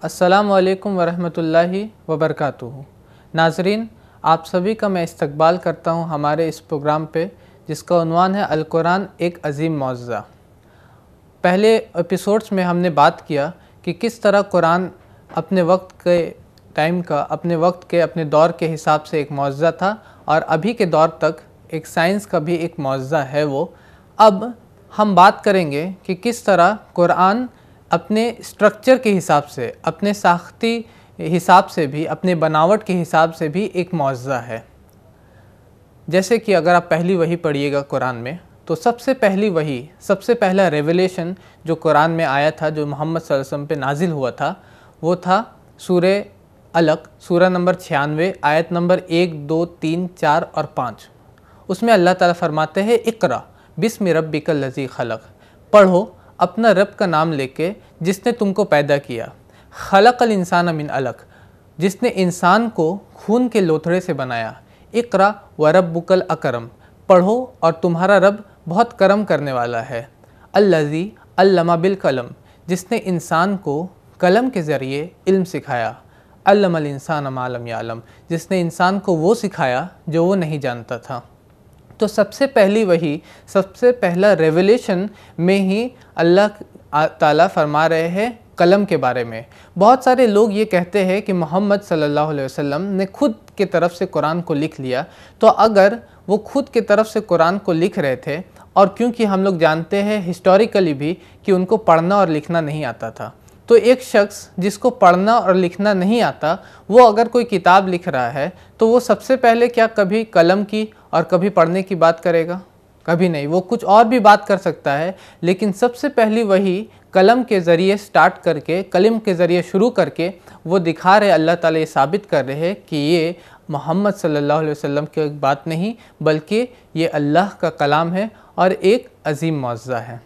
अस्सलामुअलैकुम वरहमतुल्लाहि वबरकातुहू। नाज़रीन, आप सभी का मैं इस्तकबाल करता हूँ हमारे इस प्रोग्राम पे, जिसका उन्वान है अल कुरान एक अज़ीम मौज़ज़ा। पहले एपिसोड्स में हमने बात किया कि किस तरह कुरान अपने वक्त के टाइम का, अपने वक्त के, अपने दौर के हिसाब से एक मौज़ज़ा था और अभी के दौर तक एक साइंस का भी एक मौज़ज़ा है वो। अब हम बात करेंगे कि किस तरह कुरान अपने स्ट्रक्चर के हिसाब से, अपने साख्ती हिसाब से भी, अपने बनावट के हिसाब से भी एक मौज़ज़ा है। जैसे कि अगर आप पहली वही पढ़िएगा कुरान में, तो सबसे पहली वही, सबसे पहला रेवलेशन जो कुरान में आया था, जो मोहम्मद सल्लल्लाहु अलैहि वसल्लम पे नाजिल हुआ था, वो था सूरे अलक, सूरा नंबर 96, आयत नंबर 1, 2, 3, 4 और 5। उसमें अल्लाह ताला फरमाते हैं, इक़रा बिस्मि रब्बिकल लज़ी खलक़, पढ़ो अपना रब का नाम लेके जिसने तुमको पैदा किया। खलक़ल इंसान मिन अलक़, जिसने इंसान को खून के लोथड़े से बनाया। इक़रा व रब्बुकल अकरम, पढ़ो और तुम्हारा रब बहुत करम करने वाला है। अल्लज़ी अल्लमा बिल कलम, जिसने इंसान को कलम के ज़रिए इल्म सिखाया। अल्लमल इंसान मा लम यालम, जिसने इंसान को वो सिखाया जो वो नहीं जानता था। तो सबसे पहली वही, सबसे पहला रेवलेशन में ही अल्लाह ताला फरमा रहे हैं कलम के बारे में। बहुत सारे लोग ये कहते हैं कि मोहम्मद सल्लल्लाहु अलैहि वसल्लम ने खुद के तरफ से कुरान को लिख लिया। तो अगर वो खुद के तरफ से कुरान को लिख रहे थे, और क्योंकि हम लोग जानते हैं हिस्टोरिकली भी कि उनको पढ़ना और लिखना नहीं आता था, तो एक शख्स जिसको पढ़ना और लिखना नहीं आता, वो अगर कोई किताब लिख रहा है तो वो सबसे पहले क्या कभी कलम की और कभी पढ़ने की बात करेगा? कभी नहीं। वो कुछ और भी बात कर सकता है, लेकिन सबसे पहली वही कलम के ज़रिए स्टार्ट करके, कलम के ज़रिए शुरू करके वो दिखा रहे, अल्लाह ताला ये साबित कर रहे हैं कि ये मोहम्मद सल्लल्लाहु अलैहि वसल्लम की बात नहीं, बल्कि ये अल्लाह का कलाम है और एक अज़ीम मौज़ज़ा है।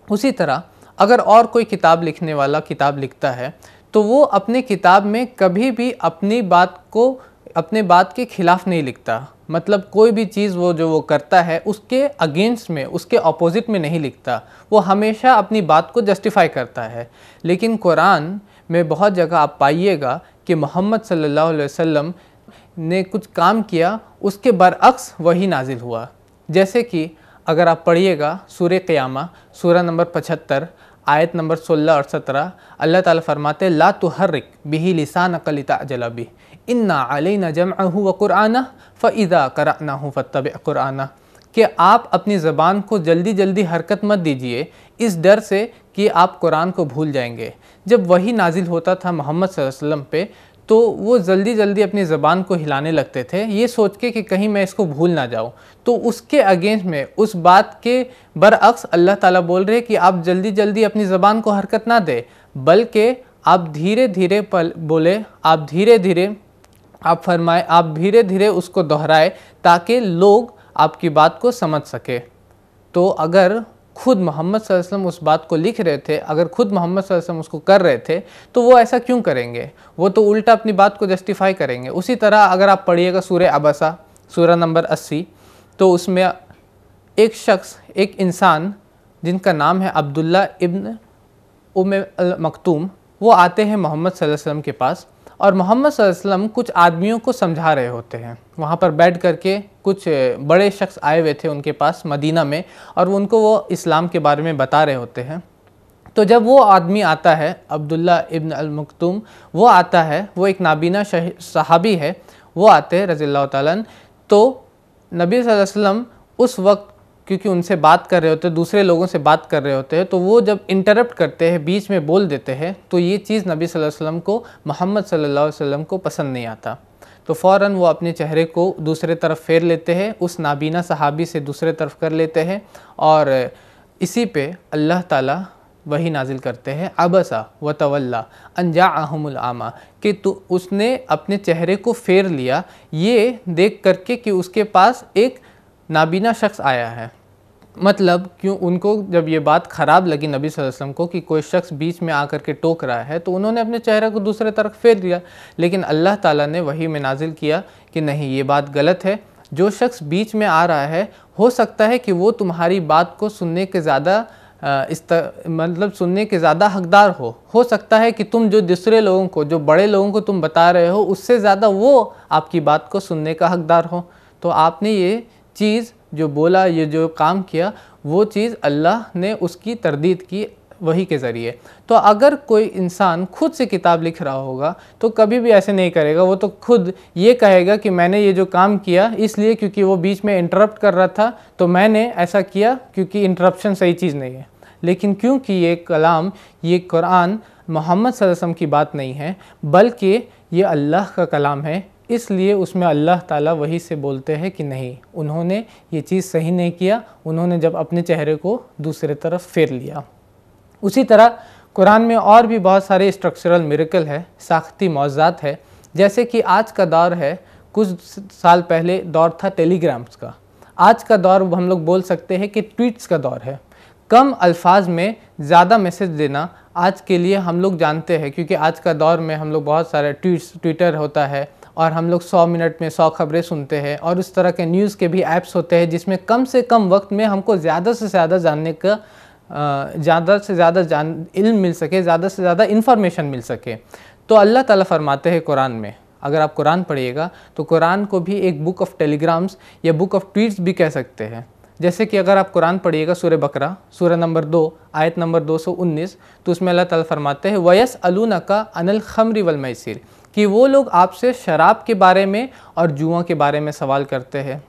उसी तरह अगर और कोई किताब लिखने वाला किताब लिखता है, तो वो अपने किताब में कभी भी अपनी बात को, अपने बात के ख़िलाफ़ नहीं लिखता। मतलब कोई भी चीज़ वो करता है उसके अगेंस्ट में, उसके अपोजिट में नहीं लिखता। वो हमेशा अपनी बात को जस्टिफाई करता है। लेकिन कुरान में बहुत जगह आप पाइएगा कि मोहम्मद सल्लल्लाहु अलैहि वसल्लम ने कुछ काम किया, उसके बरअक्स वही नाजिल हुआ। जैसे कि अगर आप पढ़िएगा सूरे क़ियामा, सूरा नंबर 75, आयत नंबर 16 और 17, अल्लाह ताला फरमाते, ला तुहर्रिक बिही लिसानक लितअजल बिही इन्ना अलैना जमअहु व कुरआनह फ़इज़ा क़रअनाहु फ़त्तबि क़ुरआनह, कि आप अपनी ज़बान को जल्दी जल्दी हरकत मत दीजिए इस डर से कि आप कुरान को भूल जाएंगे। जब वही नाजिल होता था मोहम्मद सल्लल्लाहु अलैहि वसल्लम पे, तो वो जल्दी जल्दी अपनी ज़बान को हिलाने लगते थे, ये सोच के कि कहीं मैं इसको भूल ना जाऊँ। तो उसके अगेंस्ट में, उस बात के बरअक्स अल्लाह ताला बोल रहे कि आप जल्दी जल्दी अपनी ज़बान को हरकत ना दें, बल्कि आप धीरे धीरे बोले, आप धीरे धीरे आप फरमाए, आप धीरे धीरे उसको दोहराए, ताकि लोग आपकी बात को समझ सके। तो अगर खुद मोहम्मद सल्लल्लाहु अलैहि वसल्लम उस बात को लिख रहे थे, अगर खुद मोहम्मद सल्लल्लाहु अलैहि वसल्लम उसको कर रहे थे, तो वो ऐसा क्यों करेंगे? वो तो उल्टा अपनी बात को जस्टिफाई करेंगे। उसी तरह अगर आप पढ़िएगा सूरे अबसा, सूरा नंबर 80, तो उसमें एक शख्स, एक इंसान जिनका नाम है अब्दुल्ला इब्न उम्मे अल मक्तूम, वो आते हैं मोहम्मद सल्लल्लाहु अलैहि वसल्लम के पास, और मोहम्मद सल्लल्लाहु अलैहि वसल्लम कुछ आदमियों को समझा रहे होते हैं। वहाँ पर बैठ करके कुछ बड़े शख्स आए हुए थे उनके पास मदीना में, और उनको वो इस्लाम के बारे में बता रहे होते हैं। तो जब वो आदमी आता है, अब्दुल्ला इब्न अल मक्तूम, वो आता है, वो एक नाबीना सहाबी है, वो आते हैं रज़ियल्लाहु ताला अन्हु। तो नबी सल्लल्लाहु अलैहि वसल्लम उस वक्त, क्योंकि उनसे बात कर रहे होते हैं, दूसरे लोगों से बात कर रहे होते हैं, तो वो जब इंटरप्ट करते हैं, बीच में बोल देते हैं, तो ये चीज़ नबी सल्लल्लाहु अलैहि वसल्लम को, मोहम्मद सल्लल्लाहु अलैहि वसल्लम को पसंद नहीं आता। तो फ़ौरन वो अपने चेहरे को दूसरे तरफ फेर लेते हैं, उस नाबीना सहाबी से दूसरे तरफ कर लेते हैं, और इसी पे अल्लाह ताला वही नाजिल करते हैं, अबसा व तवल्ला अन जाअहुमुल आमा, कि तो उसने अपने चेहरे को फेर लिया ये देख करके कि उसके पास एक नाबीना शख्स आया है। मतलब क्यों, उनको जब ये बात ख़राब लगी नबी सल्लल्लाहु अलैहि वसल्लम को कि कोई शख्स बीच में आकर के टोक रहा है, तो उन्होंने अपने चेहरे को दूसरे तरफ फेर दिया। लेकिन अल्लाह ताला ने वही में नाजिल किया कि नहीं, ये बात गलत है। जो शख्स बीच में आ रहा है, हो सकता है कि वो तुम्हारी बात को सुनने के ज़्यादा मतलब सुनने के ज़्यादा हकदार हो सकता है कि तुम जो दूसरे लोगों को, जो बड़े लोगों को तुम बता रहे हो, उससे ज़्यादा वो आपकी बात को सुनने का हकदार हो। तो आपने ये चीज़ जो बोला, ये जो काम किया, वो चीज़ अल्लाह ने उसकी तरदीद की वही के ज़रिए। तो अगर कोई इंसान खुद से किताब लिख रहा होगा तो कभी भी ऐसे नहीं करेगा, वो तो खुद ये कहेगा कि मैंने ये जो काम किया इसलिए क्योंकि वो बीच में इंटरप्ट कर रहा था, तो मैंने ऐसा किया क्योंकि इंटरप्शन सही चीज़ नहीं है। लेकिन क्योंकि ये कलाम, ये कुरान मोहम्मद सल्लल्लाहु अलैहि वसल्लम की बात नहीं है, बल्कि ये अल्लाह का कलाम है, इसलिए उसमें अल्लाह ताला वही से बोलते हैं कि नहीं, उन्होंने ये चीज़ सही नहीं किया, उन्होंने जब अपने चेहरे को दूसरे तरफ फेर लिया। उसी तरह कुरान में और भी बहुत सारे स्ट्रक्चरल मिरेकल है, साख्ती मौज़ात है। जैसे कि आज का दौर है, कुछ साल पहले दौर था टेलीग्राम्स का, आज का दौर हम लोग बोल सकते हैं कि ट्वीट्स का दौर है। कम अल्फाज में ज़्यादा मैसेज देना आज के लिए हम लोग जानते हैं, क्योंकि आज का दौर में हम लोग बहुत सारे ट्विटर होता है और हम लोग 100 मिनट में 100 खबरें सुनते हैं, और उस तरह के न्यूज़ के भी ऐप्स होते हैं जिसमें कम से कम वक्त में हमको ज़्यादा से ज़्यादा जानने का ज़्यादा से ज़्यादा इल्म मिल सके, ज़्यादा से ज़्यादा इन्फॉर्मेशन मिल सके। तो अल्लाह ताला फरमाते हैं कुरान में, अगर आप कुरान पढ़िएगा तो कुरान को भी एक बुक ऑफ टेलीग्राम्स या बुक ऑफ ट्वीट्स भी कह सकते हैं। जैसे कि अगर आप कुरान पढ़िएगा सूरह बकरा, सूरह नंबर 2 आयत नंबर 219, तो उसमें अल्लाह ताला फरमाते हैं वयस अलूनका अनिल खम्रि वल मैसिर, कि वो लोग आपसे शराब के बारे में और जुआ के बारे में सवाल करते हैं।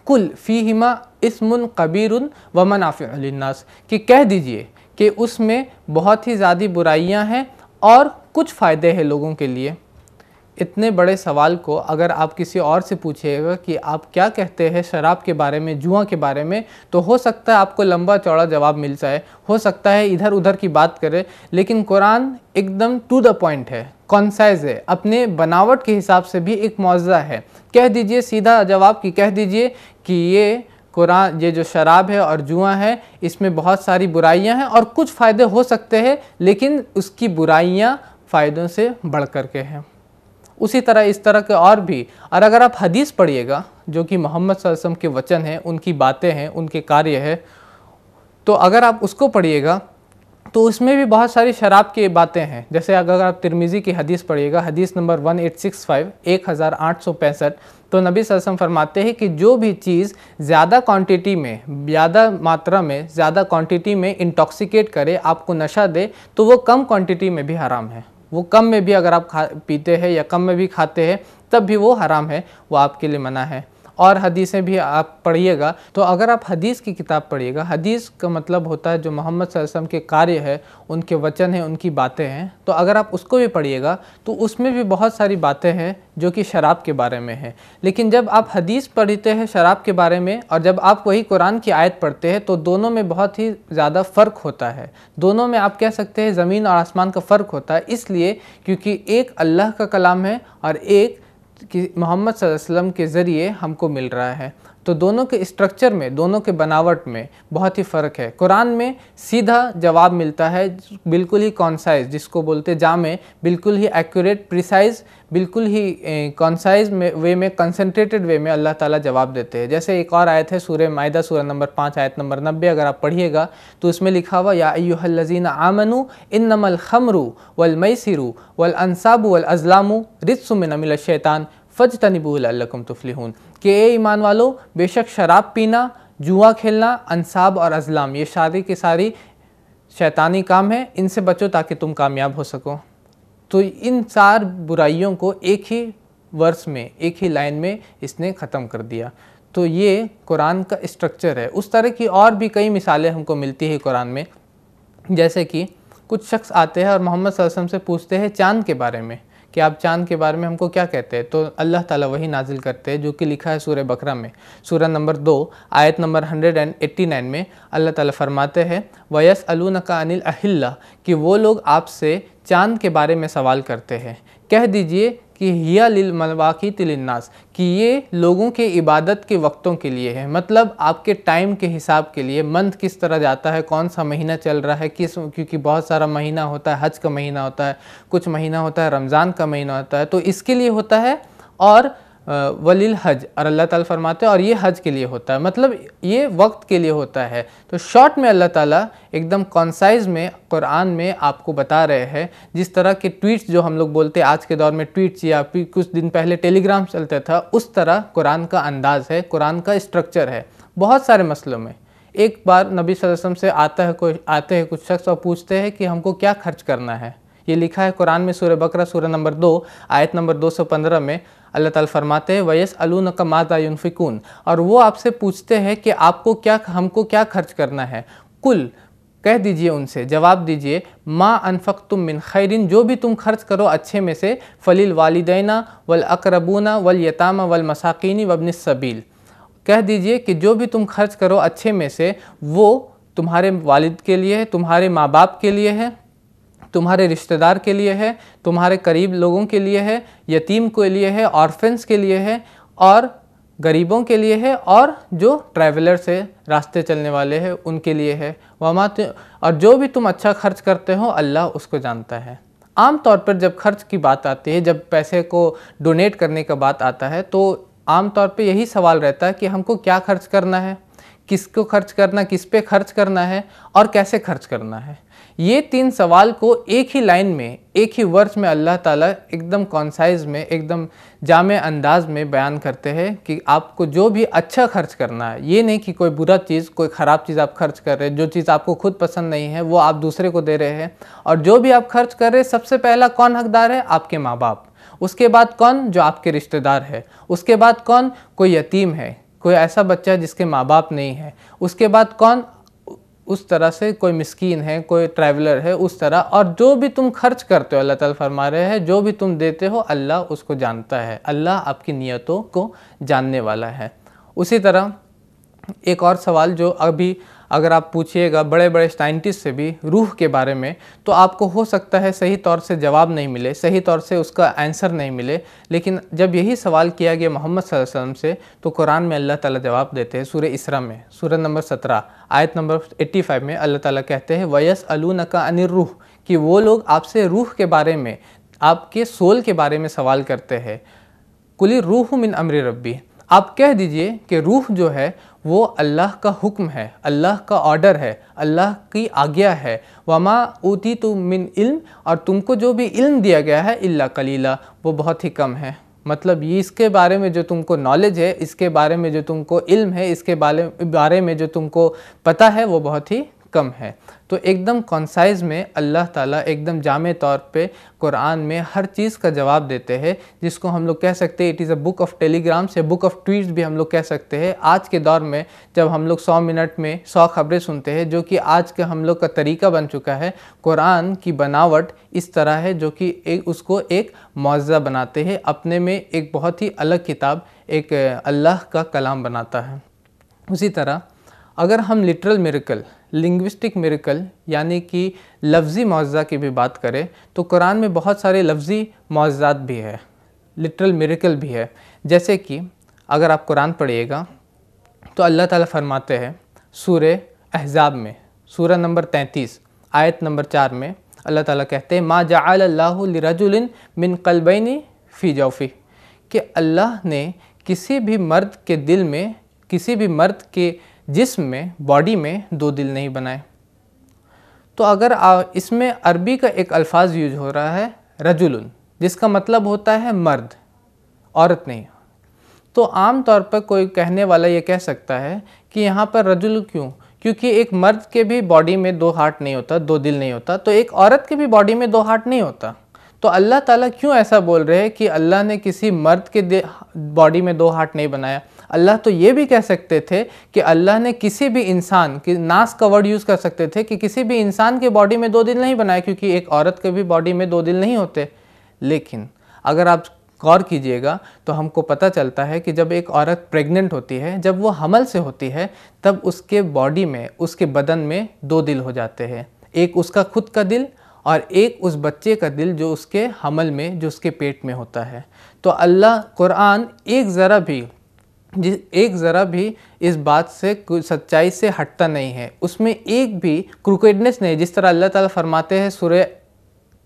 कुल फ़ीहिमा इस्मुन कबीरुन व मनाफ़िउ लिन्नास, कि कह दीजिए कि उसमें बहुत ही ज़्यादा बुराइयां हैं और कुछ फ़ायदे हैं लोगों के लिए। इतने बड़े सवाल को अगर आप किसी और से पूछिएगा कि आप क्या कहते हैं शराब के बारे में, जुआ के बारे में, तो हो सकता है आपको लंबा चौड़ा जवाब मिल जाए, हो सकता है इधर उधर की बात करे। लेकिन कुरान एकदम टू द पॉइंट है, कॉन्साइज है, अपने बनावट के हिसाब से भी एक मौज़ा है। कह दीजिए सीधा जवाब की कह दीजिए कि ये कुरान, ये जो शराब है और जुआ है, इसमें बहुत सारी बुराइयां हैं और कुछ फ़ायदे हो सकते हैं, लेकिन उसकी बुराइयां फ़ायदों से बढ़ कर के हैं। उसी तरह इस तरह के और भी, और अगर आप हदीस पढ़िएगा जो कि मोहम्मद सल्लल्लाहु अलैहि वसल्लम के वचन हैं, उनकी बातें हैं, उनके कार्य है, तो अगर आप उसको पढ़िएगा तो उसमें भी बहुत सारी शराब की बातें हैं। जैसे अगर आप तिरमिज़ी की हदीस पढ़िएगा, हदीस नंबर 1865 1865, तो नबी सल्लल्लाहु अलैहि वसल्लम फरमाते हैं कि जो भी चीज़ ज़्यादा क्वांटिटी में, ज़्यादा मात्रा में, ज़्यादा क्वांटिटी में इंटॉक्सिकेट करे, आपको नशा दे, तो वो कम क्वांटिटी में भी हराम है। वो कम में भी अगर आप पीते हैं या कम में भी खाते हैं तब भी वो हराम है, वो आपके लिए मना है। और हदीसें भी आप पढ़िएगा, तो अगर आप हदीस की किताब पढ़िएगा, हदीस का मतलब होता है जो मोहम्मद सल्लल्लाहु अलैहि वसल्लम के कार्य है, उनके वचन हैं, उनकी बातें हैं, तो अगर आप उसको भी पढ़िएगा तो उसमें भी बहुत सारी बातें हैं जो कि शराब के बारे में है। लेकिन जब आप हदीस पढ़ते हैं शराब के बारे में और जब आप वही कुरान की आयत पढ़ते हैं तो दोनों में बहुत ही ज़्यादा फ़र्क होता है। दोनों में आप कह सकते हैं ज़मीन और आसमान का फ़र्क होता है, इसलिए क्योंकि एक अल्लाह का कलाम है और एक कि मोहम्मद सल्लल्लाहु अलैहि वसल्लम के ज़रिए हमको मिल रहा है। तो दोनों के स्ट्रक्चर में, दोनों के बनावट में बहुत ही फ़र्क है। कुरान में सीधा जवाब मिलता है, बिल्कुल ही कॉन्साइज, जिसको बोलते जामे, बिल्कुल ही एक्यूरेट, प्रिसाइज, बिल्कुल ही कॉन्साइज वे में, कंसंट्रेटेड वे में अल्लाह ताला जवाब देते हैं। जैसे एक और आयत है सूरह माइदा, सूरह नंबर 5 आयत नंबर 90, अगर आप पढ़िएगा तो उसमें लिखा हुआ या अय्युहल्लज़ीना आमनू इन्नमल खम्रु वल मैसिरु वल अंसाबु वल अज़लामु रिज्सुम मिन अमलिश शैतान फज्तनिबूहु लअल्लकुम तुफ्लिहून, कि ए ईमान वालो, बेशक शराब पीना, जुआ खेलना, अंसाब और अज़लाम, ये सारी की सारी शैतानी काम है, इनसे बचो ताकि तुम कामयाब हो सको। तो इन 4 बुराइयों को एक ही वर्स में, एक ही लाइन में इसने ख़त्म कर दिया। तो ये कुरान का स्ट्रक्चर है। उस तरह की और भी कई मिसालें हमको मिलती है कुरान में। जैसे कि कुछ शख्स आते हैं और मोहम्मद सल्लल्लाहु अलैहि वसल्लम से पूछते हैं चाँद के बारे में कि आप चाँद के बारे में हमको क्या कहते हैं, तो अल्लाह ताला वही नाजिल करते हैं जो कि लिखा है सूरह बकरा में, सूरह नंबर 2 आयत नंबर 189 में अल्लाह ताला फरमाते हैं वयस अलूनका अनिल अहिल्ला, कि वो लोग आपसे चाँद के बारे में सवाल करते हैं, कह दीजिए कि हिया लिल मवाक़ीत लिन्नास, कि ये लोगों के इबादत के वक्तों के लिए है, मतलब आपके टाइम के हिसाब के लिए, मंथ किस तरह जाता है, कौन सा महीना चल रहा है, किस, क्योंकि बहुत सारा महीना होता है, हज का महीना होता है, कुछ महीना होता है रमज़ान का महीना होता है, तो इसके लिए होता है। और वलिल हज, और अल्लाह ताला फरमाते हैं और ये हज के लिए होता है, मतलब ये वक्त के लिए होता है। तो शॉर्ट में अल्लाह ताला एकदम कॉन्साइज में कुरान में आपको बता रहे हैं। जिस तरह के ट्वीट्स जो हम लोग बोलते हैं आज के दौर में ट्वीट्स, या फिर कुछ दिन पहले टेलीग्राम चलता था, उस तरह कुरान का अंदाज़ है, कुरान का स्ट्रक्चर है बहुत सारे मसलों में। एक बार नबी सल्लल्लाहु अलैहि वसल्लम से आते हैं कुछ शख्स और पूछते हैं कि हमको क्या खर्च करना है। ये लिखा है कुरान में, सूरह बकरा सूरह नंबर 2 आयत नंबर 215 में अल्लाह ताला फरमाते हैं वयस अलूनका माज़ा युनफिकून, और वो आपसे पूछते हैं कि हमको क्या खर्च करना है। कुल, कह दीजिए उनसे, जवाब दीजिए, मा अनफक़तुम मिन खैरिन, जो भी तुम खर्च करो अच्छे में से, फलिल वालिदैना वल अक़रबूना वल यतामा वल मसाकीनी वब्निस सबील, कह दीजिए कि जो भी तुम खर्च करो अच्छे में से वो तुम्हारे वालिद के लिए है, तुम्हारे माँ बाप के लिए है, तुम्हारे रिश्तेदार के लिए है, तुम्हारे करीब लोगों के लिए है, यतीम के लिए है, ऑर्फेंस के लिए है, और गरीबों के लिए है, और जो ट्रैवलर्स है, रास्ते चलने वाले हैं, उनके लिए है। और जो भी तुम अच्छा खर्च करते हो अल्लाह उसको जानता है। आम तौर पर जब खर्च की बात आती है, जब पैसे को डोनेट करने का बात आता है, तो आम तौर पे यही सवाल रहता है कि हमको क्या खर्च करना है, किसको खर्च करना, किस पे खर्च करना है, और कैसे खर्च करना है। ये 3 सवाल को एक ही लाइन में, एक ही वर्ष में अल्लाह ताला एकदम कॉन्साइज में, एकदम जामे अंदाज में बयान करते हैं कि आपको जो भी अच्छा खर्च करना है, ये नहीं कि कोई बुरा चीज़, कोई ख़राब चीज़ आप खर्च कर रहे हैं, जो चीज़ आपको खुद पसंद नहीं है वो आप दूसरे को दे रहे हैं। और जो भी आप खर्च कर रहे हैं, सबसे पहला कौन हकदार है? आपके माँ बाप। उसके बाद कौन? जो आपके रिश्तेदार है। उसके बाद कौन? कोई यतीम है, कोई ऐसा बच्चा जिसके माँ बाप नहीं है। उसके बाद कौन? उस तरह से कोई मिस्कीन है, कोई ट्रैवलर है, उस तरह। और जो भी तुम खर्च करते हो, अल्लाह ताला फरमा रहे हैं, जो भी तुम देते हो अल्लाह उसको जानता है, अल्लाह आपकी नियतों को जानने वाला है। उसी तरह एक और सवाल जो अभी अगर आप पूछिएगा बड़े बड़े साइंटिस्ट से भी रूह के बारे में, तो आपको हो सकता है सही तौर से जवाब नहीं मिले, सही तौर से उसका आंसर नहीं मिले। लेकिन जब यही सवाल किया गया मोहम्मद सल्लल्लाहु अलैहि वसल्लम से, तो कुरान में अल्लाह ताला जवाब देते हैं। सूरह इसरा में सूरह नंबर 17 आयत नंबर 85 में अल्लाह ताला कहते हैं वयस अलूनका अनिर रूह, कि वो लोग आपसे रूह के बारे में, आपके सोल के बारे में सवाल करते हैं। कुली रूह मिन अम्रि रब्बी, आप कह दीजिए कि रूह जो है वो अल्लाह का हुक्म है, अल्लाह का ऑर्डर है, अल्लाह की आज्ञा है। वमा ऊती तुम मिन इल्म, और तुमको जो भी इल्म दिया गया है इल्ला कलीला, वो बहुत ही कम है। मतलब ये इसके बारे में जो तुमको नॉलेज है, इसके बारे में जो तुमको इल्म है, इसके बारे में जो तुमको पता है, वो बहुत ही कम है। तो एकदम कॉन्साइज में अल्लाह ताला एकदम जामे तौर पे कुरान में हर चीज़ का जवाब देते हैं, जिसको हम लोग कह सकते हैं it is a book of telegrams या बुक ऑफ ट्वीट्स भी हम लोग कह सकते हैं। आज के दौर में जब हम लोग 100 मिनट में 100 खबरें सुनते हैं, जो कि आज का हम लोग का तरीका बन चुका है, कुरान की बनावट इस तरह है जो कि उसको एक मौज़ा बनाते हैं, अपने में एक बहुत ही अलग किताब, एक अल्लाह का कलाम बनाता है। उसी तरह अगर हम लिटरल मिरेकल, लिंग्विस्टिक मिरेकल यानी कि लफ्ज़ी मौज़ा की भी बात करें, तो कुरान में बहुत सारे लफ्ज़ी मौज़ात भी है, लिटरल मिरेकल भी है। जैसे कि अगर आप कुरान पढ़िएगा तो अल्लाह ताला फरमाते हैं सूरह अहज़ाब में सूरह नंबर 33 आयत नंबर 4 में अल्लाह ताला कहते हैं मा जअल अल्लाहु लिरजुलिन मिन क़ल्बैनि फ़ी जौफ़ी, कि अल्लाह ने किसी भी मर्द के दिल में, किसी भी मर्द के जिस्म में, बॉडी में 2 दिल नहीं बनाए। तो अगर इसमें अरबी का एक अल्फाज यूज हो रहा है रजुलन, जिसका मतलब होता है मर्द, औरत नहीं। तो आम तौर पर कोई कहने वाला ये कह सकता है कि यहाँ पर रजुल क्यों, क्योंकि एक मर्द के भी बॉडी में 2 हार्ट नहीं होता, 2 दिल नहीं होता, तो एक औरत के भी बॉडी में 2 हार्ट नहीं होता। तो अल्लाह ताला क्यों ऐसा बोल रहे हैं कि अल्लाह ने किसी मर्द के बॉडी में 2 हार्ट नहीं बनाया। अल्लाह तो ये भी कह सकते थे कि अल्लाह ने किसी भी इंसान की, नास का वर्ड यूज़ कर सकते थे कि किसी भी इंसान के बॉडी में 2 दिल नहीं बनाया, क्योंकि एक औरत के भी बॉडी में 2 दिल नहीं होते। लेकिन अगर आप गौर कीजिएगा तो हमको पता चलता है कि जब एक औरत प्रेग्नेंट होती है, जब वो हमल से होती है, तब उसके बॉडी में, उसके बदन में 2 दिल हो जाते हैं, एक उसका खुद का दिल और एक उस बच्चे का दिल जो उसके हमल में, जो उसके पेट में होता है। तो अल्लाह कुरान एक ज़रा भी इस बात से, सच्चाई से हटता नहीं है, उसमें एक भी क्रूकेडनेस नहीं। जिस तरह अल्लाह ताला फरमाते हैं सूरह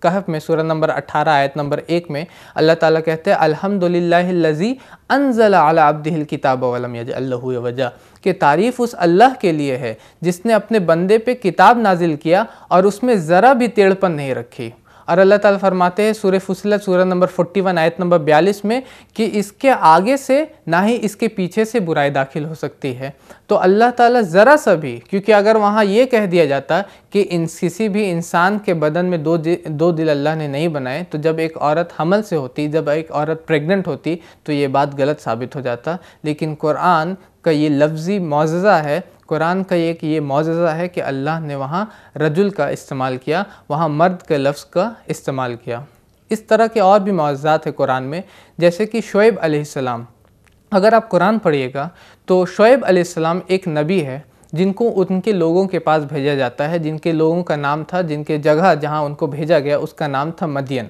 कहफ में सूरह नंबर 18 आयत नंबर 1 में अल्लाह ताला कहते हैं अल्हम्दुलिल्लाहिल्लज़ी अंज़ला अला अब्दिहिल किताब वलम यजअल लहू इवजा, कि तारीफ़ उस अल्लाह के लिए है जिसने अपने बंदे पे किताब नाजिल किया और उसमें ज़रा भी टेढ़पन नहीं रखी। और अल्लाह ताला फरमाते हैं सूरह फुसिलत सूरह नंबर 41 आयत नंबर 42 में कि इसके आगे से ना ही इसके पीछे से बुराई दाखिल हो सकती है। तो अल्लाह ताला ज़रा सा भी, क्योंकि अगर वहाँ ये कह दिया जाता कि किसी भी इंसान के बदन में दो दिल अल्लाह ने नहीं बनाए, तो जब एक औरत हमल से होती, जब एक औरत प्रेग्नेंट होती तो ये बात गलत साबित हो जाता। लेकिन कुरान का ये लफ्ज़ी मौजज़ा है, कुरान का एक ये मौजज़ा है कि अल्लाह ने वहाँ रजुल का इस्तेमाल किया, वहाँ मर्द के लफ्ज़ का इस्तेमाल किया। इस तरह के और भी मौजज़ात है कुरान में, जैसे कि शुएब अलैहिस्सलाम। अगर आप कुरान पढ़िएगा तो शुएब अलैहिस्सलाम एक नबी है जिनको उनके लोगों के पास भेजा जाता है, जिनके लोगों का नाम था, जिनके जगह जहाँ उनको भेजा गया उसका नाम था मदियन।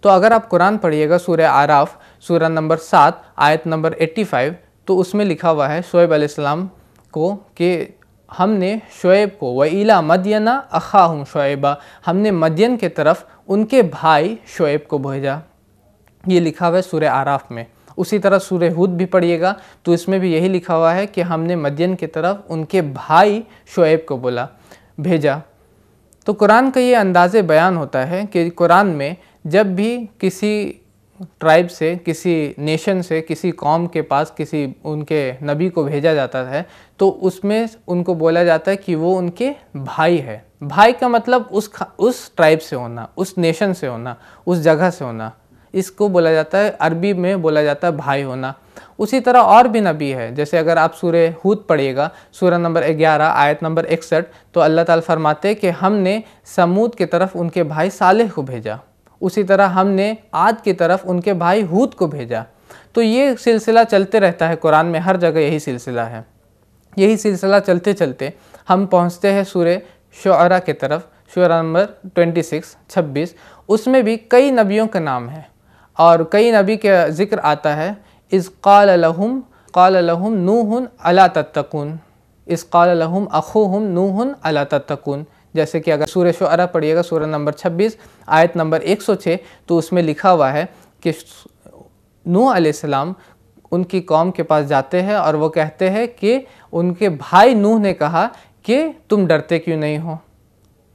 तो अगर आप कुरान पढ़िएगा सूरह आराफ सूरह नंबर 7 आयत नंबर 85, तो उसमें लिखा हुआ है शुएब अलैहिस्सलाम को कि हमने शुएब को व इला मदियना अखाहुम शुएबा, हमने मदियन के तरफ उनके भाई शुएब को भेजा। ये लिखा हुआ है सूरह आराफ में। उसी तरह सूरह हुद भी पढ़िएगा तो इसमें भी यही लिखा हुआ है कि हमने मदियन की तरफ उनके भाई शुएब को भेजा। तो कुरान का ये अंदाज़े बयान होता है कि कुरान में जब भी किसी ट्राइब से, किसी नेशन से, किसी कौम के पास किसी उनके नबी को भेजा जाता है तो उसमें उनको बोला जाता है कि वो उनके भाई है। भाई का मतलब उस ट्राइब से होना, उस नेशन से होना, उस जगह से होना, इसको बोला जाता है, अरबी में बोला जाता है भाई होना। उसी तरह और भी नबी है, जैसे अगर आप सूरह हूद पढ़िएगा सूरह नंबर 11 आयत नंबर 61, तो अल्लाह ताला फरमाते हैं कि हमने समूद की तरफ उनके भाई सालेह को भेजा। उसी तरह हमने आद की तरफ उनके भाई हूद को भेजा। तो ये सिलसिला चलते रहता है, कुरान में हर जगह यही सिलसिला है। यही सिलसिला चलते चलते हम पहुँचते हैं सूरह शुअरा की तरफ, सूरह नंबर 26 उसमें भी कई नबियों का नाम है और कई नबी का जिक्र आता है। इज़ क़ाल लहुम नूहुन अला तत्तकून, इज़ क़ाल लहुम अख़ूहुम नूहुन अला तत्तकून। जैसे कि अगर सूरह शुअरा पढ़िएगा सूरह नंबर 26 आयत नंबर 106, तो उसमें लिखा हुआ है कि नूह अलैहिस्सलाम उनकी कौम के पास जाते हैं और वो कहते हैं कि उनके भाई नूह ने कहा कि तुम डरते क्यों नहीं हो।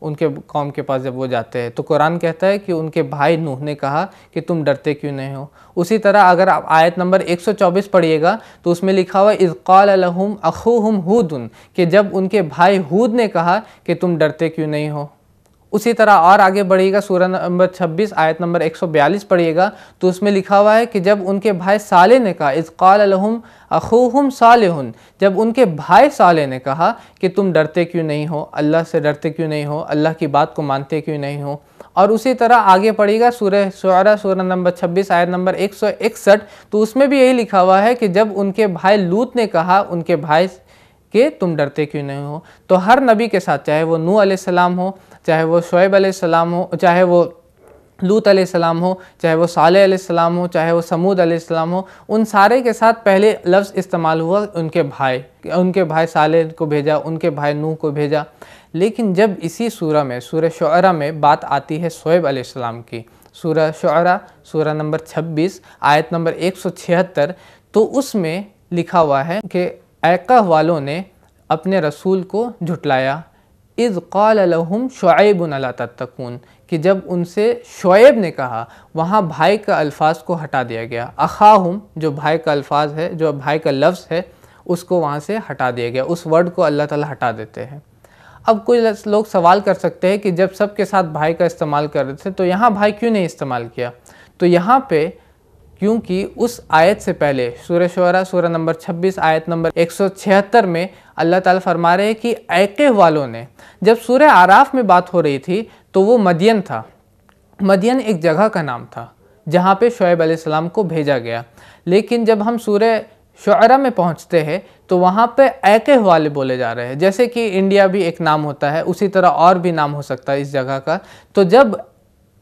उनके कौम के पास जब वो जाते हैं तो कुरान कहता है कि उनके भाई नूह ने कहा कि तुम डरते क्यों नहीं हो। उसी तरह अगर आप आयत नंबर 124 पढ़िएगा तो उसमें लिखा हुआ इज़ क़ाल लहुम अख़ूहुम हूदुन, कि जब उनके भाई हूद ने कहा कि तुम डरते क्यों नहीं हो। उसी तरह और आगे बढ़िएगा सूरह नंबर 26 आयत नंबर 142 पढ़िएगा तो उसमें लिखा हुआ है कि जब उनके भाई साले ने कहा इज़ क़ाल लहुम अख़ूहुम सालेहुन, जब उनके भाई साले ने कहा कि तुम डरते क्यों नहीं हो, अल्लाह से डरते क्यों नहीं हो, अल्लाह की बात को मानते क्यों नहीं हो। और उसी तरह आगे पढ़िएगा सूरह शुअरा सूरह नंबर 26 आयत नंबर 161, तो उसमें भी यही लिखा हुआ है कि जब उनके भाई लूत ने कहा उनके भाई कि तुम डरते क्यों नहीं हो। तो हर नबी के साथ, चाहे वो नूह अलैहिस्सलाम हो, चाहे वो शुएब अलैहिस्सलाम हो, चाहे वो लूत अलैहिस्सलाम हो, चाहे वो सालेह अलैहिस्सलाम हो, चाहे वो समूद अलैहिस्सलाम हो, उन सारे के साथ पहले लफ्ज़ इस्तेमाल हुआ उनके भाई सालेह को भेजा, उनके भाई नूह को भेजा। लेकिन जब इसी सूरह में सूरह शुअरा में बात आती है शुएब अलैहिस्सलाम की, सूरह शुअरा सूरह नंबर 26 आयत नंबर 176, तो उसमें लिखा हुआ है कि ऐका वालों ने अपने रसूल को झुटलाया। इज़ क़ाल लहुम शुऐबुन अला तत्तकून, कि जब उनसे शुएब ने कहा, वहाँ भाई का अल्फाज को हटा दिया गया। अखाहुम जो भाई का अल्फाज है, जो भाई का लफ्ज़ है, उसको वहाँ से हटा दिया गया। उस वर्ड को अल्लाह ताला हटा देते हैं। अब कुछ लोग सवाल कर सकते हैं कि जब सबके साथ भाई का इस्तेमाल कर रहे थे तो यहाँ भाई क्यों नहीं इस्तेमाल किया। तो यहाँ पे क्योंकि उस आयत से पहले सूरह शुअरा सूरह नंबर 26 आयत नंबर 176 में अल्लाह ताला फरमा रहे हैं कि ऐके वालों ने, जब सूरह आराफ में बात हो रही थी तो वो मदियन था। मदियन एक जगह का नाम था जहाँ पे शुएब अलैहिस्सलाम को भेजा गया। लेकिन जब हम सूरह शुअरा में पहुँचते हैं तो वहाँ पे ऐके वाले बोले जा रहे हैं। जैसे कि इंडिया भी एक नाम होता है, उसी तरह और भी नाम हो सकता है इस जगह का। तो जब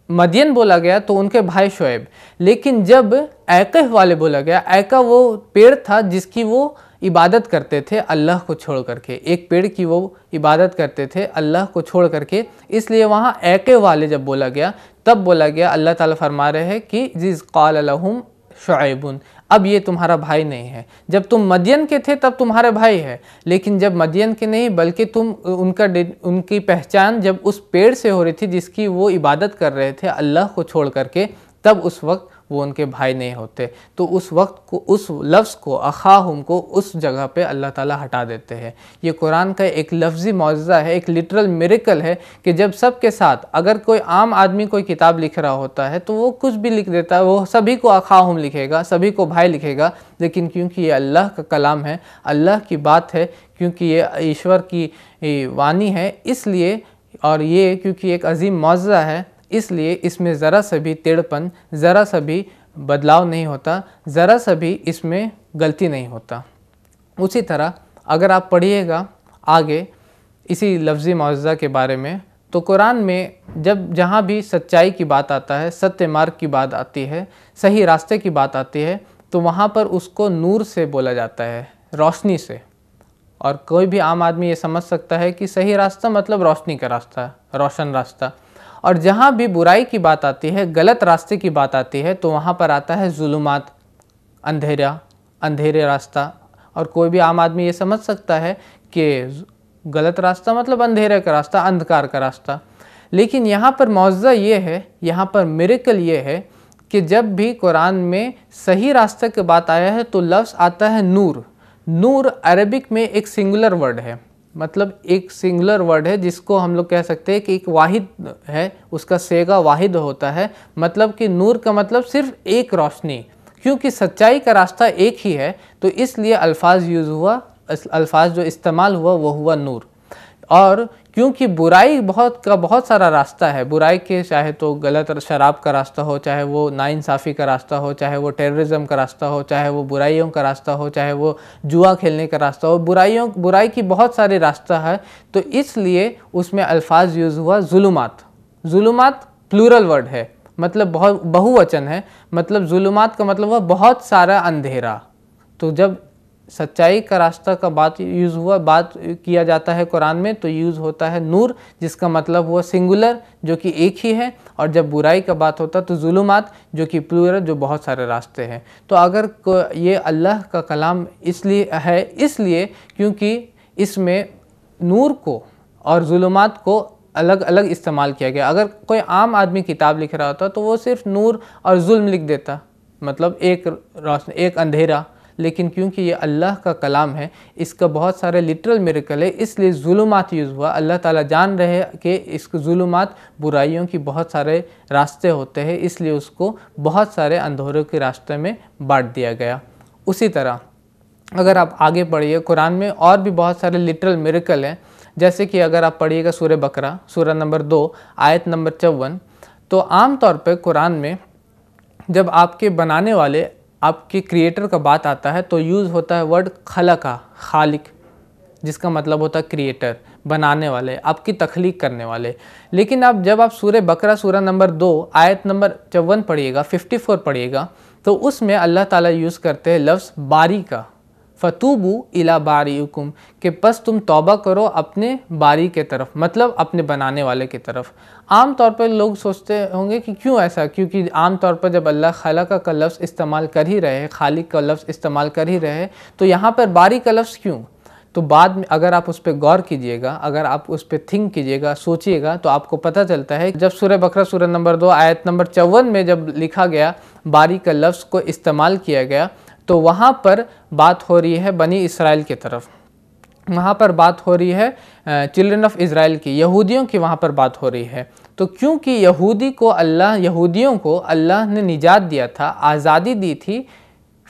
मदियन बोला गया तो उनके भाई शुएब, लेकिन जब ऐका वाले बोला गया, ऐका वो पेड़ था जिसकी वो इबादत करते थे अल्लाह को छोड़ करके, एक पेड़ की वो इबादत करते थे अल्लाह को छोड़ करके। इसलिए वहाँ ऐके वाले जब बोला गया तब बोला गया, अल्लाह ताला फरमा रहे हैं कि जिस क़ाल लहुम शुअैबुन, अब ये तुम्हारा भाई नहीं है। जब तुम मदियन के थे तब तुम्हारे भाई है, लेकिन जब मदियन के नहीं बल्कि तुम उनकी पहचान जब उस पेड़ से हो रही थी जिसकी वो इबादत कर रहे थे अल्लाह को छोड़ करके, तब उस वक्त वो उनके भाई नहीं होते। तो उस वक्त को, उस लफ्ज़ को, अखाहुम को उस जगह पे अल्लाह ताला हटा देते हैं। ये कुरान का एक लफ्ज़ी मौजज़ा है, एक लिटरल मिरेकल है कि जब सब के साथ, अगर कोई आम आदमी कोई किताब लिख रहा होता है तो वो कुछ भी लिख देता है, वो सभी को अखाहुम लिखेगा, सभी को भाई लिखेगा। लेकिन क्योंकि ये अल्लाह का कलाम है, अल्लाह की बात है, क्योंकि ये ईश्वर की वाणी है, इसलिए, और ये क्योंकि एक अजीम मौजज़ा है, इसलिए इसमें ज़रा सा भी टेढ़पन, ज़रा सा भी बदलाव नहीं होता, ज़रा सा भी इसमें गलती नहीं होता। उसी तरह अगर आप पढ़िएगा आगे इसी लफ्ज़ी मौजज़ा के बारे में, तो कुरान में जब जहाँ भी सच्चाई की बात आता है, सत्य मार्ग की बात आती है, सही रास्ते की बात आती है, तो वहाँ पर उसको नूर से बोला जाता है, रोशनी से। और कोई भी आम आदमी ये समझ सकता है कि सही रास्ता मतलब रोशनी का रास्ता, रोशन रास्ता। और जहाँ भी बुराई की बात आती है, गलत रास्ते की बात आती है, तो वहाँ पर आता है जुलुमात, अंधेरा, अंधेरे रास्ता। और कोई भी आम आदमी ये समझ सकता है कि गलत रास्ता मतलब अंधेरे का रास्ता, अंधकार का रास्ता। लेकिन यहाँ पर मौजज़ा ये है, यहाँ पर मिरेकल ये है कि जब भी कुरान में सही रास्ते की बात आया है तो लफ्ज़ आता है नूर। नूर अरबिक में एक सिंगुलर वर्ड है, मतलब एक सिंगुलर वर्ड है जिसको हम लोग कह सकते हैं कि एक वाहिद है, उसका सेगा वाहिद होता है। मतलब कि नूर का मतलब सिर्फ एक रोशनी, क्योंकि सच्चाई का रास्ता एक ही है तो इसलिए अल्फाज यूज़ हुआ, अल्फाज जो इस्तेमाल हुआ वो हुआ नूर। और क्योंकि बुराई बहुत सारा रास्ता है, बुराई के चाहे तो गलत शराब का रास्ता हो, चाहे वो नाइंसाफ़ी का रास्ता हो, चाहे वो टेररिज्म का रास्ता हो, चाहे वो बुराइयों का रास्ता हो, चाहे वो जुआ खेलने का रास्ता हो, बुराई की बहुत सारे रास्ता है। तो इसलिए उसमें अल्फाज यूज़ हुआ जुलुमात। जुलुमात प्लूरल वर्ड है, मतलब बहुत बहुवचन है, मतलब जुलुमात का मतलब हुआ बहुत सारा अंधेरा। तो जब सच्चाई का रास्ता का बात यूज़ हुआ, बात किया जाता है कुरान में, तो यूज़ होता है नूर, जिसका मतलब हुआ सिंगुलर जो कि एक ही है। और जब बुराई का बात होता तो जुलुमात जो कि प्लूरल, जो बहुत सारे रास्ते हैं। तो अगर ये अल्लाह का कलाम इसलिए है, इसलिए क्योंकि इसमें नूर को और जुलुमात को अलग अलग इस्तेमाल किया गया। अगर कोई आम आदमी किताब लिख रहा होता तो वो सिर्फ नूर और जुल्म लिख देता, मतलब एक रोशनी, एक अंधेरा। लेकिन क्योंकि ये अल्लाह का कलाम है, इसका बहुत सारे लिटरल मिरेकल है, इसलिए जुलुमात यूज़ हुआ। अल्लाह ताला जान रहे हैं कि इसको जुलुमात बुराइयों की बहुत सारे रास्ते होते हैं, इसलिए उसको बहुत सारे अंधेरों के रास्ते में बांट दिया गया। उसी तरह अगर आप आगे पढ़िए, कुरान में और भी बहुत सारे लिटरल मिरेकल हैं। जैसे कि अगर आप पढ़िएगा सूरह बकरा, सूरह नंबर 2 आयत नंबर 54, तो आम तौर पे कुरान में जब आपके बनाने वाले, आपके क्रिएटर का बात आता है तो यूज़ होता है वर्ड खलका, खालिक, जिसका मतलब होता है क्रिएटर, बनाने वाले, आपकी तख्लीक करने वाले। लेकिन अब जब आप सूरह बकरा सूरह नंबर 2 आयत नंबर 54 पढ़िएगा, 54 पढ़िएगा, तो उसमें अल्लाह ताला यूज़ करते हैं लफ्ज़ बारी का, फ़तूबू इला बारीकुम, कि बस तुम तौबा करो अपने बारी के तरफ, मतलब अपने बनाने वाले की तरफ। आम तौर पर लोग सोचते होंगे कि क्यों ऐसा, क्योंकि आम तौर पर जब अल्लाह खलका का लफ्ज़ इस्तेमाल कर ही रहे हैं, खालिक का लफ्ज़ इस्तेमाल कर ही रहे हैं, तो यहाँ पर बारी का लफ्ज़ क्यों? तो बाद में अगर आप उस पर गौर कीजिएगा, अगर आप उस पर थिंक कीजिएगा, सोचिएगा, तो आपको पता चलता है जब सूरह बकरा सूरह नंबर 2 आयत नंबर 54 में जब लिखा गया, बारी का लफ्ज़ को इस्तेमाल किया गया, तो वहाँ पर बात हो रही है बनी इसराइल की तरफ, वहाँ पर बात हो रही है चिल्ड्रन ऑफ इज़राइल की, यहूदियों की वहाँ पर बात हो रही है। तो क्योंकि यहूदियों को अल्लाह ने निजात दिया था, आज़ादी दी थी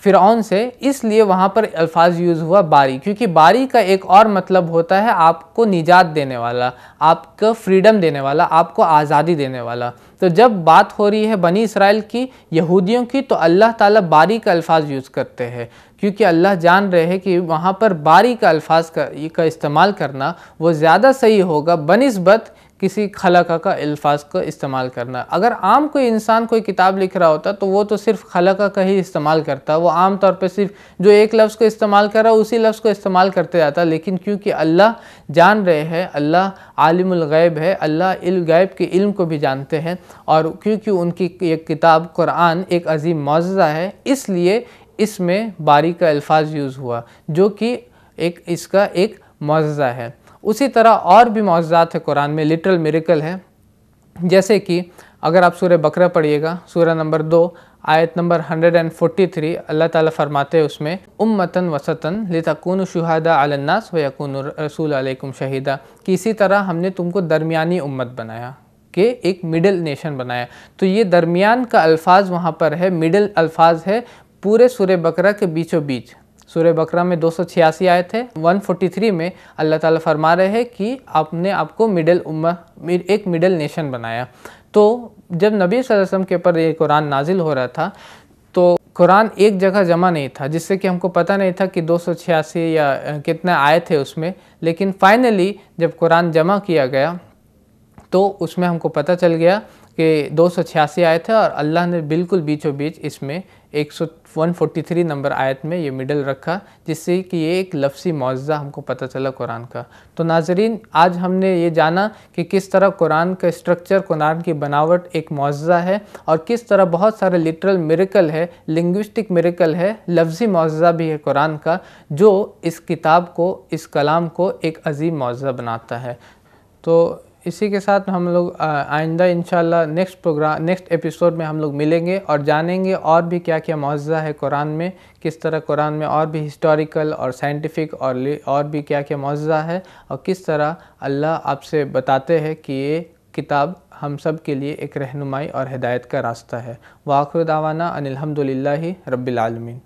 फ़िरऔन से, इसलिए वहाँ पर अल्फाज यूज़ हुआ बारी। क्योंकि बारी का एक और मतलब होता है आपको निजात देने वाला, आपको फ्रीडम देने वाला, आपको आज़ादी देने वाला। तो जब बात हो रही है बनी इसराइल की, यहूदियों की, तो अल्लाह ताला बारी का अल्फाज यूज़ करते हैं, क्योंकि अल्लाह जान रहे हैं कि वहाँ पर बारी का अल्फाज का इस्तेमाल करना वो ज़्यादा सही होगा बनिस्बत किसी खलका का अल्फाज को इस्तेमाल करना। अगर आम कोई इंसान कोई किताब लिख रहा होता तो वो तो सिर्फ खलका का ही इस्तेमाल करता, वो आम तौर पे सिर्फ जो एक लफ्ज़ को इस्तेमाल कर रहा है उसी लफ्ज़ को इस्तेमाल करते जाता। लेकिन क्योंकि अल्लाह जान रहे हैं, अल्लाह आलिमुल गैब है, अल्लाह गैब के इल्म को भी जानते हैं, और क्योंकि उनकी ये किताब कुरान एक अजीम मौजज़ा है, इसलिए इसमें बारीक का अल्फाज यूज़ हुआ जो कि इसका एक मौजज़ा है। उसी तरह और भी मौजज़ात है कुरान में, लिटरल मिरेकल है। जैसे कि अगर आप सूरह बकरा पढ़िएगा, सूरह नंबर 2 आयत नंबर 143, अल्लाह ताला फरमाते हैं उसमें उम्मतन वसतन लितकूनु शुहदा अलन्नास व यकूनु रसूल अलैकुम शहीदा, कि इसी तरह हमने तुमको दरमियानी उम्मत बनाया, कि एक मिडिल नेशन बनाया। तो ये दरमियान का अल्फाज वहाँ पर है, मिडिल अल्फाज है पूरे सूरह बकरा के बीचों बीच। सूरह बकरा में 286 आयत है, 143 में अल्लाह ताला फरमा रहे हैं कि आपने आपको एक मिडिल नेशन बनाया। तो जब नबी सल्लल्लाहु अलैहि वसल्लम के ऊपर ये कुरान नाजिल हो रहा था तो कुरान एक जगह जमा नहीं था, जिससे कि हमको पता नहीं था कि 286 या कितना आयत है उसमें। लेकिन फाइनली जब कुरान जमा किया गया तो उसमें हमको पता चल गया कि 286 आयत है, और अल्लाह ने बिल्कुल बीचों बीच इसमें 143 नंबर आयत में ये मिडल रखा, जिससे कि ये एक लफ्ज़ी मौजज़ा हमको पता चला कुरान का। तो नाज़रीन, आज हमने ये जाना कि किस तरह कुरान का स्ट्रक्चर, कुरान की बनावट एक मौजज़ा है, और किस तरह बहुत सारे लिटरल मिरेकल है, लिंग्विस्टिक मिरेकल है, लफ्ज़ी मौजज़ा भी है कुरान का, जो इस किताब को, इस कलाम को एक अजीम मौजज़ा बनाता है। तो इसी के साथ हम लोग आइंदा इंशाल्लाह नेक्स्ट एपिसोड में हम लोग मिलेंगे और जानेंगे और भी क्या क्या मौजज़ा है कुरान में, किस तरह कुरान में और भी हिस्टोरिकल और साइंटिफिक और भी क्या क्या मौजज़ा है, और किस तरह अल्लाह आपसे बताते हैं कि ये किताब हम सब के लिए एक रहनुमाई और हिदायत का रास्ता है। व आखिर दावाना अनिल हम्दुलिल्लाहि रब्बिल आलमीन।